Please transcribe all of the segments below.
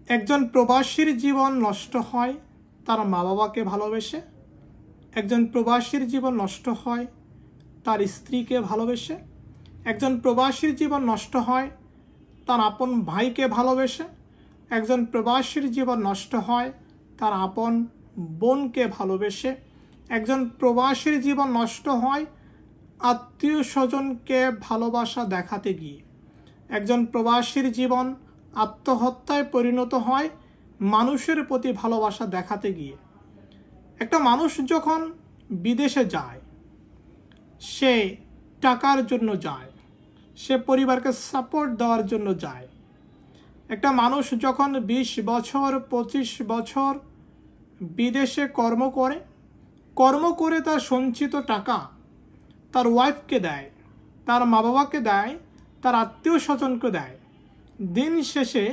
একজন প্রবাসীর জীবন নষ্ট হয় তার মা বাবাকে ভালোবেসে, একজন প্রবাসীর জীবন নষ্ট হয় তার স্ত্রীকে ভালোবেসে, একজন প্রবাসীর জীবন নষ্ট হয় তার আপন ভাইকে ভালোবেসে, একজন প্রবাসীর জীবন নষ্ট হয় তার আপন বোনকে ভালোবেসে, একজন প্রবাসীর জীবন নষ্ট হয় আত্মীয় স্বজনকে ভালোবাসা দেখাতে গিয়ে, একজন প্রবাসীর জীবন আত্মহত্যায় পরিণত হয় মানুষের প্রতি ভালোবাসা দেখাতে গিয়ে। একটা মানুষ যখন বিদেশে যায় সে টাকার জন্য যায়, সে পরিবারকে সাপোর্ট দেওয়ার জন্য যায়। একটা মানুষ যখন 20 বছর 25 বছর বিদেশে কর্ম করে তার সঞ্চিত টাকা তার ওয়াইফকে দেয়, তার মা বাবাকে দেয়, তার আত্মীয় স্বজনকে দেয়। দিন শেষে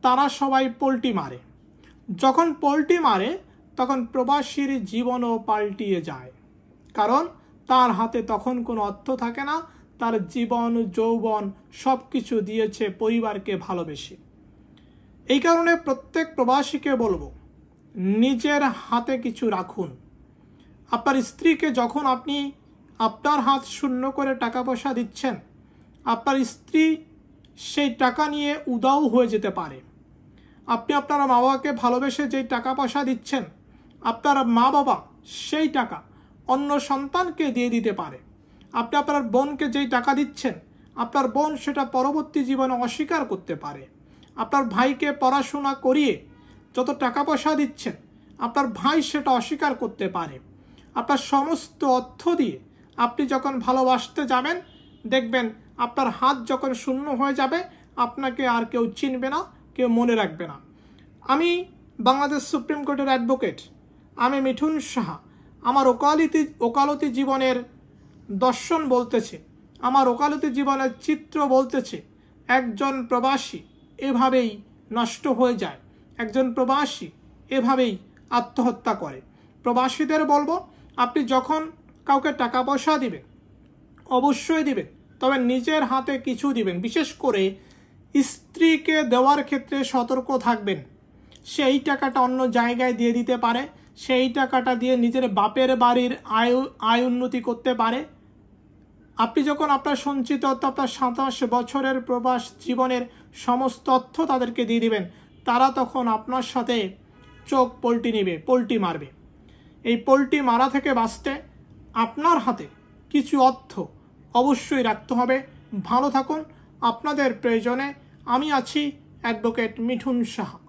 তারা সবাই পোল্টি মারে। যখন পোল্টি মারে তখন প্রবাসীর জীবনও পাল্টিয়ে যায়, কারণ তার হাতে তখন কোনো অর্থ থাকে না, তার জীবন যৌবন সব কিছু দিয়েছে পরিবারকে ভালোবেসে। এই কারণে প্রত্যেক প্রবাসীকে বলবো, নিজের হাতে কিছু রাখুন। আপনার স্ত্রীকে যখন আপনি আপনার হাত শূন্য করে টাকা পয়সা দিচ্ছেন, আপনার স্ত্রী সেই টাকা নিয়ে উদাও হয়ে যেতে পারে। আপনি আপনার মা বাবাকে ভালোবেসে যেই টাকা পয়সা দিচ্ছেন, আপনার মা বাবা সেই টাকা অন্য সন্তানকে দিয়ে দিতে পারে। আপনি আপনার বোনকে যেই টাকা দিচ্ছেন, আপনার বোন সেটা পরবর্তী জীবনে অস্বীকার করতে পারে। আপনার ভাইকে পড়াশোনা করিয়ে যত টাকা পয়সা দিচ্ছেন, আপনার ভাই সেটা অস্বীকার করতে পারে। আপনার সমস্ত অর্থ দিয়ে আপনি যখন ভালোবাসতে যাবেন, দেখবেন আপনার হাত যখন শূন্য হয়ে যাবে, আপনাকে আর কেউ চিনবে না, কেউ মনে রাখবে না। আমি বাংলাদেশ সুপ্রিম কোর্টের অ্যাডভোকেট, আমি মিঠুন সাহা। আমার ওকালতি জীবনের দর্শন বলতেছে, আমার ওকালতি জীবনের চিত্র বলতেছে, একজন প্রবাসী এভাবেই নষ্ট হয়ে যায়, একজন প্রবাসী এভাবেই আত্মহত্যা করে। প্রবাসীদের বলবো, আপনি যখন কাউকে টাকা পয়সা দিবেন অবশ্যই দিবেন, তবে নিজের হাতে কিছু দিবেন। বিশেষ করে স্ত্রীকে দেওয়ার ক্ষেত্রে সতর্ক থাকবেন। সেই টাকাটা অন্য জায়গায় দিয়ে দিতে পারে, সেই টাকাটা দিয়ে নিজের বাপের বাড়ির আয় উন্নতি করতে পারে। আপনি যখন আপনার সঞ্চিত আপনার 27 বছরের প্রবাস জীবনের সমস্ত তথ্য তাদেরকে দিয়ে দিবেন, তারা তখন আপনার সাথে চোখ পোল্টি মারবে। এই পোল্টি মারা থেকে বাঁচতে আপনার হাতে কিছু অর্থ অবশ্যই রাখতে হবে। ভালো থাকুন। আপনাদের প্রয়োজনে আমি আছি, অ্যাডভোকেট মিঠুন সাহা।